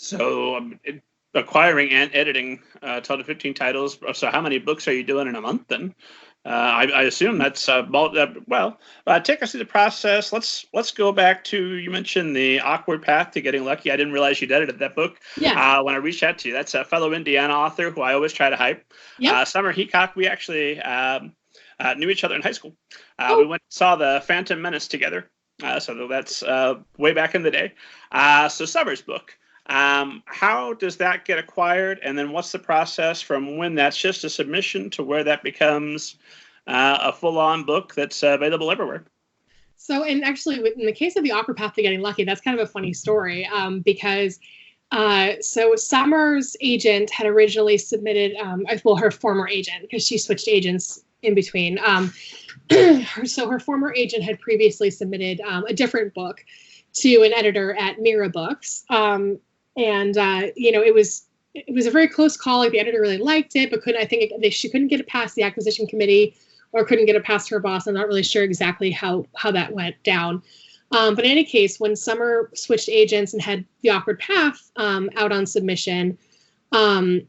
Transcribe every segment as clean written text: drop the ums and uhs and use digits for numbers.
So acquiring and editing 12 to 15 titles. So how many books are you doing in a month then? I assume that's take us through the process. Let's go back to, you mentioned the awkward path to getting lucky. I didn't realize you'd edited that book. Yeah. When I reached out to you, that's a fellow Indiana author who I always try to hype. Yep. Summer Heacock. We actually knew each other in high school. We went and saw the Phantom Menace together. So that's way back in the day. So Summer's book. How does that get acquired, and then what's the process from when that's just a submission to where that becomes a full-on book that's available everywhere? So, and actually, in the case of the awkward path to getting lucky, that's kind of a funny story because so Summer's agent had originally submitted, her former agent, because she switched agents in between. So her former agent had previously submitted a different book to an editor at Mira Books. It was a very close call. Like, the editor really liked it, but she couldn't get it past the acquisition committee, or couldn't get it past her boss. I'm not really sure exactly how that went down. But in any case, when Summer switched agents and had the awkward path out on submission, originally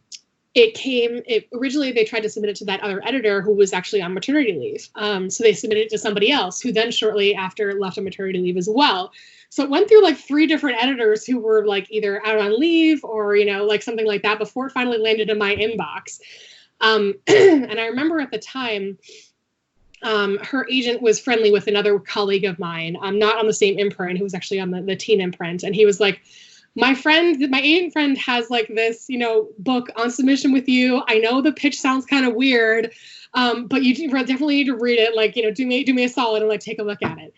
they tried to submit it to that other editor who was actually on maternity leave. So they submitted it to somebody else who then shortly after left on maternity leave as well. So it went through like 3 different editors who were like either out on leave or, like something like that before it finally landed in my inbox. And I remember at the time, her agent was friendly with another colleague of mine, not on the same imprint, who was actually on the teen imprint. And he was like, my agent friend has like this, book on submission with you. I know the pitch sounds kind of weird, but you definitely need to read it. Like, do me a solid and like take a look at it.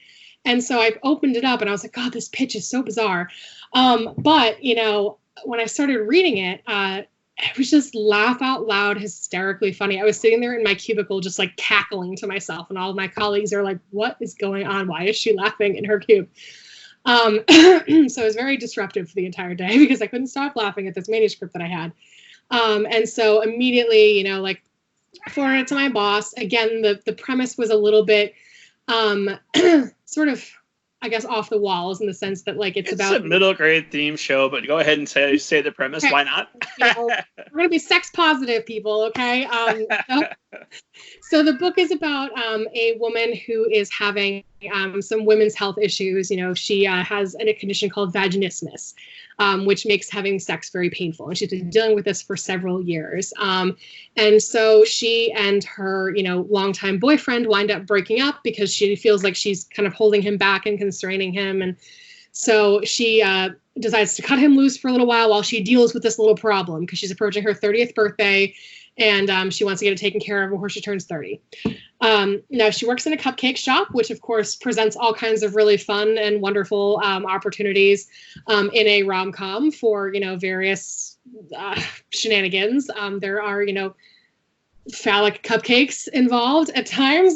And so I opened it up and I was like, God, this pitch is so bizarre. But when I started reading it, it was just laugh out loud, hysterically funny. I was sitting there in my cubicle, just like cackling to myself. And all of my colleagues are like, what is going on? Why is she laughing in her cube? So it was very disruptive for the entire day because I couldn't stop laughing at this manuscript that I had. And so immediately, forwarded it to my boss. Again, the premise was a little bit sort of, I guess, off the walls in the sense that like it's about a middle grade theme show, but go ahead and say the premise. Okay. Why not? We're gonna be sex positive people, okay? So the book is about a woman who is having some women's health issues. She has a condition called vaginismus, which makes having sex very painful, and she's been dealing with this for several years. And so she and her, longtime boyfriend wind up breaking up because she feels like she's kind of holding him back and constraining him. And so she decides to cut him loose for a little while she deals with this little problem because she's approaching her 30th birthday and she wants to get it taken care of before she turns 30. Now, she works in a cupcake shop, which, of course, presents all kinds of really fun and wonderful opportunities in a rom-com for, various shenanigans. There are, phallic cupcakes involved at times.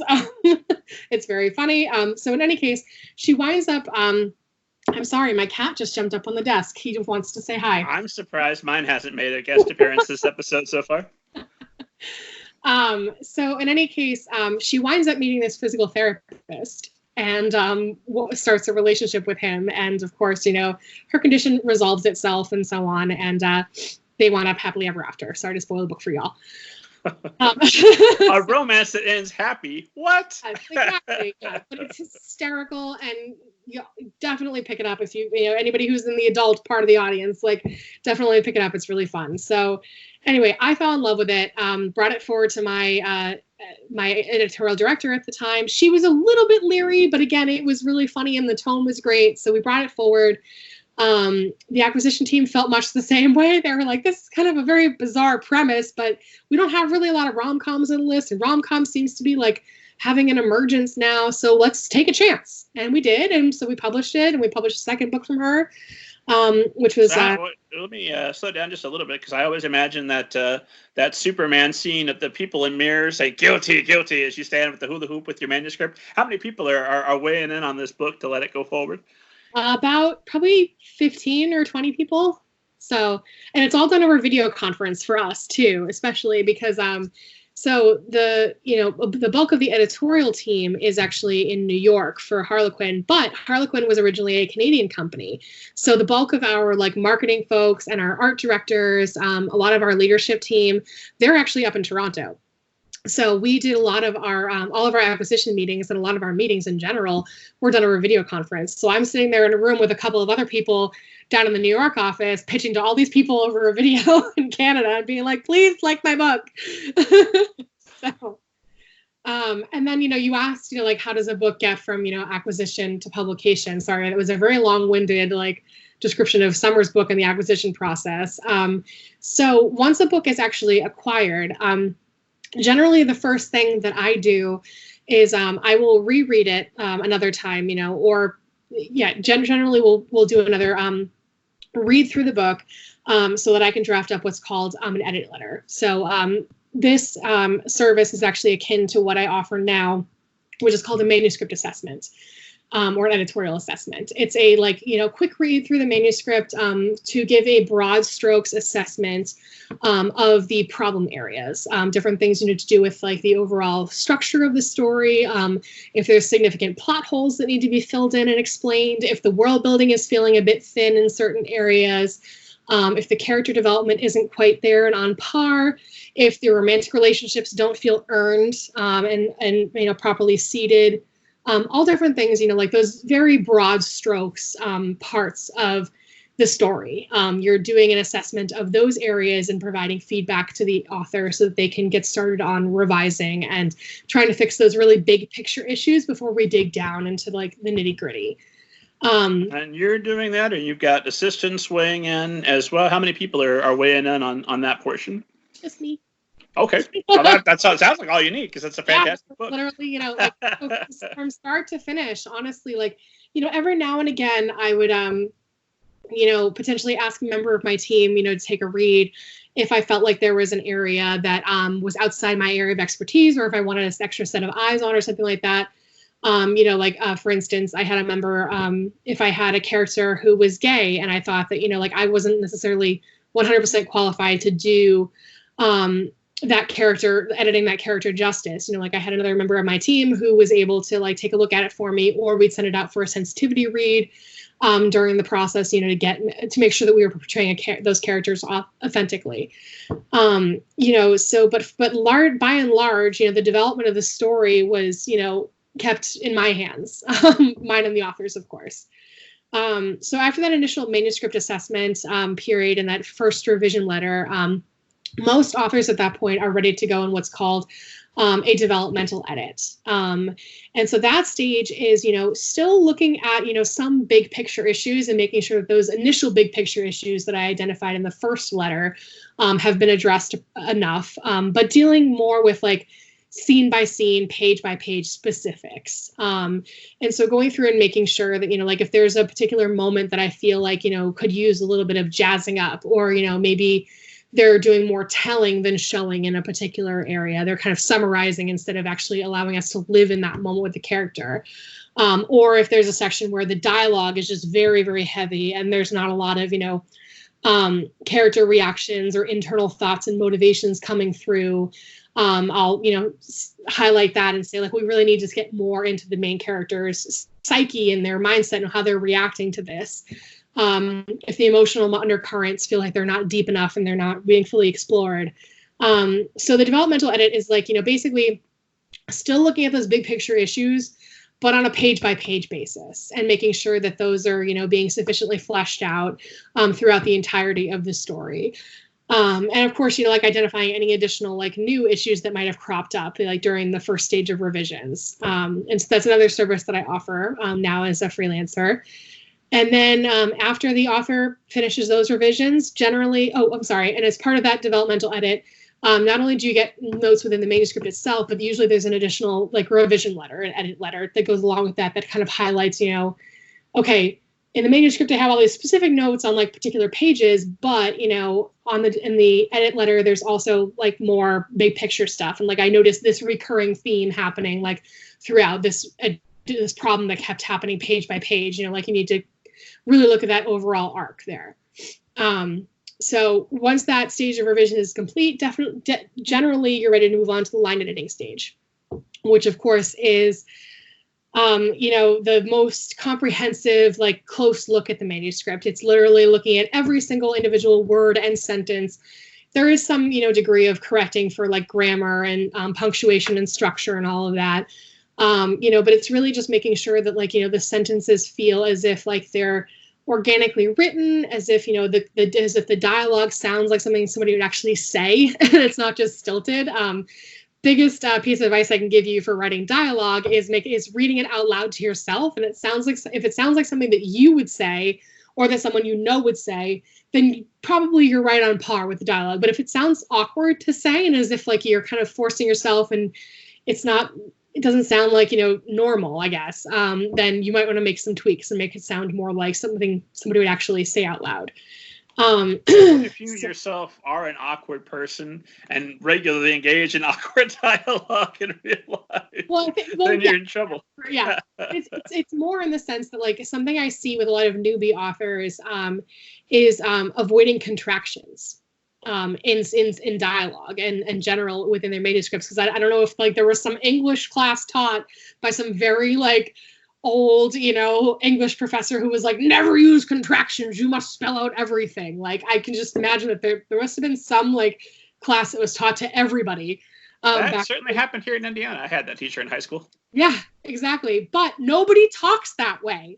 It's very funny. So in any case, she winds up... I'm sorry, my cat just jumped up on the desk. He just wants to say hi. I'm surprised mine hasn't made a guest appearance this episode so far. So in any case, she winds up meeting this physical therapist and starts a relationship with him. And of course, her condition resolves itself and so on. And they wind up happily ever after. Sorry to spoil the book for y'all. A romance that ends happy. What? Exactly. Yeah. But it's hysterical, and you definitely pick it up if anybody who's in the adult part of the audience, like, definitely pick it up. It's really fun. So anyway, I fell in love with it. Brought it forward to my editorial director at the time. She was a little bit leery, but again, it was really funny and the tone was great. So we brought it forward. The acquisition team felt much the same way. They were like, this is kind of a very bizarre premise, but we don't have really a lot of rom-coms on the list, and rom-com seems to be like having an emergence now, so let's take a chance. And we did, and so we published it, and we published a second book from her, which was... let me slow down just a little bit, because I always imagine that that Superman scene of the people in mirrors say, guilty, guilty, as you stand with the hula hoop with your manuscript. How many people are weighing in on this book to let it go forward? About probably 15 or 20 people. So, and it's all done over video conference for us too, especially because So the bulk of the editorial team is actually in New York for Harlequin, but Harlequin was originally a Canadian company. So the bulk of our like marketing folks and our art directors, a lot of our leadership team, they're actually up in Toronto. So we did a lot of our, all of our acquisition meetings and a lot of our meetings in general were done over a video conference. So I'm sitting there in a room with a couple of other people down in the New York office, pitching to all these people over a video in Canada and being like, please like my book. So, and then, you asked, like, how does a book get from, acquisition to publication? Sorry, that was a very long-winded, like, description of Summer's book and the acquisition process. So once a book is actually acquired, generally the first thing that I do is I will reread it another time, generally we'll do another read through the book so that I can draft up what's called an edit letter. So this service is actually akin to what I offer now, which is called a manuscript assessment. Or an editorial assessment. It's a quick read through the manuscript to give a broad strokes assessment of the problem areas, different things to do with like the overall structure of the story, if there's significant plot holes that need to be filled in and explained, if the world building is feeling a bit thin in certain areas, if the character development isn't quite there and on par, if the romantic relationships don't feel earned and properly seated. All different things, like those very broad strokes parts of the story. You're doing an assessment of those areas and providing feedback to the author so that they can get started on revising and trying to fix those really big picture issues before we dig down into like the nitty gritty. And you're doing that, or you've got assistants weighing in as well? How many people are weighing in on that portion? Just me. Okay, well, that sounds like all you need, because it's a fantastic book. Literally, from start to finish, honestly, every now and again, I would, potentially ask a member of my team, to take a read if I felt like there was an area that was outside my area of expertise, or if I wanted an extra set of eyes on or something like that. For instance, I had a member, if I had a character who was gay and I thought that, I wasn't necessarily 100% qualified to do that character, editing that character justice. I had another member of my team who was able to take a look at it for me, or we'd send it out for a sensitivity read during the process, to make sure that we were portraying those characters authentically. By and large, the development of the story was, kept in my hands, mine and the author's, of course. So after that initial manuscript assessment period and that first revision letter, most authors at that point are ready to go in what's called a developmental edit. And so that stage is, still looking at, some big picture issues and making sure that those initial big picture issues that I identified in the first letter have been addressed enough, but dealing more with scene by scene, page by page specifics. And so going through and making sure that, if there's a particular moment that I feel could use a little bit of jazzing up, or, maybe they're doing more telling than showing in a particular area. They're kind of summarizing instead of actually allowing us to live in that moment with the character. Or if there's a section where the dialogue is just very, very heavy and there's not a lot of, character reactions or internal thoughts and motivations coming through, I'll, highlight that and say, we really need to get more into the main character's psyche and their mindset and how they're reacting to this. If the emotional undercurrents feel like they're not deep enough and they're not being fully explored. So the developmental edit is basically still looking at those big picture issues, but on a page by page basis, and making sure that those are, being sufficiently fleshed out throughout the entirety of the story. And of course, identifying any additional new issues that might have cropped up during the first stage of revisions. And so that's another service that I offer now as a freelancer. And then after the author finishes those revisions, generally, and as part of that developmental edit, not only do you get notes within the manuscript itself, but usually there's an additional revision letter, an edit letter that goes along with that kind of highlights, okay, in the manuscript I have all these specific notes on particular pages, but in the edit letter there's also more big picture stuff, and I noticed this recurring theme happening throughout this problem that kept happening page by page. You need to really look at that overall arc there. So once that stage of revision is complete, generally you're ready to move on to the line editing stage, which of course is, the most comprehensive, like close look at the manuscript. It's literally looking at every single individual word and sentence. There is some, degree of correcting for like grammar and punctuation and structure and all of that. But it's really just making sure that like, the sentences feel as if like they're organically written, as if, as if the dialogue sounds like something somebody would actually say. It's not just stilted. Biggest piece of advice I can give you for writing dialogue is reading it out loud to yourself. And if it sounds like something that you would say, or that someone would say, then probably you're right on par with the dialogue. But if it sounds awkward to say, and as if like you're kind of forcing yourself and it doesn't sound like, normal, I guess, then you might want to make some tweaks and make it sound more like something somebody would actually say out loud. If you yourself are an awkward person and regularly engage in awkward dialogue in real life, then you're in trouble. Yeah, it's more in the sense that like something I see with a lot of newbie authors is avoiding contractions in dialogue and in general within their manuscripts, because I don't know if like there was some English class taught by some very like old, English professor who was like, never use contractions, you must spell out everything. Like I can just imagine that there must have been some like class that was taught to everybody. That certainly happened here in Indiana. I had that teacher in high school. Yeah, exactly. But nobody talks that way.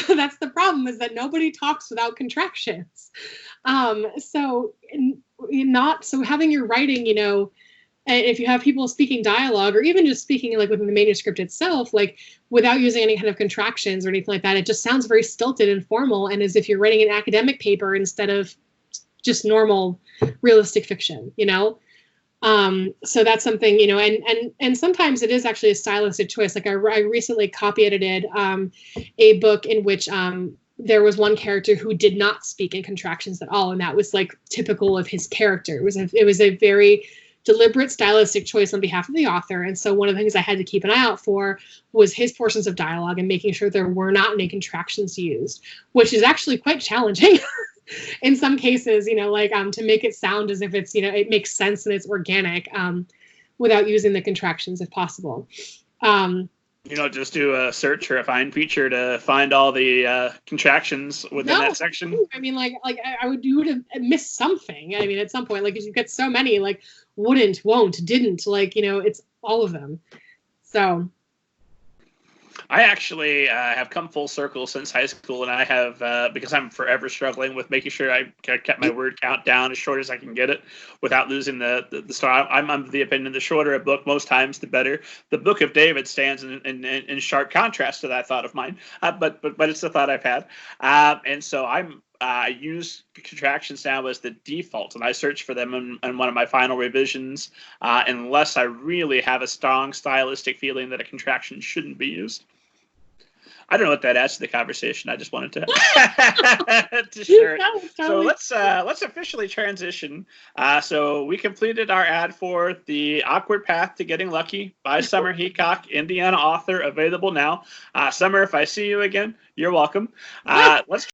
That's the problem, is that nobody talks without contractions. So having your writing, and if you have people speaking dialogue or even just speaking like within the manuscript itself, like without using any kind of contractions or anything like that, it just sounds very stilted and formal, and as if you're writing an academic paper instead of just normal realistic fiction, So that's something, and sometimes it is actually a stylistic choice. Like I recently copy edited a book in which there was one character who did not speak in contractions at all, and that was like typical of his character. It was a very deliberate stylistic choice on behalf of the author. And so one of the things I had to keep an eye out for was his portions of dialogue and making sure there were not any contractions used, which is actually quite challenging in some cases, to make it sound as if it's, it makes sense and it's organic without using the contractions if possible. Just do a search or a find feature to find all the contractions within that section. I mean, you would have missed something. I mean, at some point, like you get so many, like wouldn't, won't, didn't, like, it's all of them. So I actually have come full circle since high school, and I have, because I'm forever struggling with making sure I kept my word count down as short as I can get it without losing the story. I'm of the opinion the shorter a book, most times, the better. The Book of David stands in sharp contrast to that thought of mine, but it's the thought I've had. And so I use contractions now as the default, and I search for them in one of my final revisions, unless I really have a strong stylistic feeling that a contraction shouldn't be used. I don't know what that adds to the conversation. I just wanted to share it. So let's officially transition. So we completed our ad for The Awkward Path to Getting Lucky by Summer Heacock, Indiana author, available now. Summer, if I see you again, you're welcome. Let's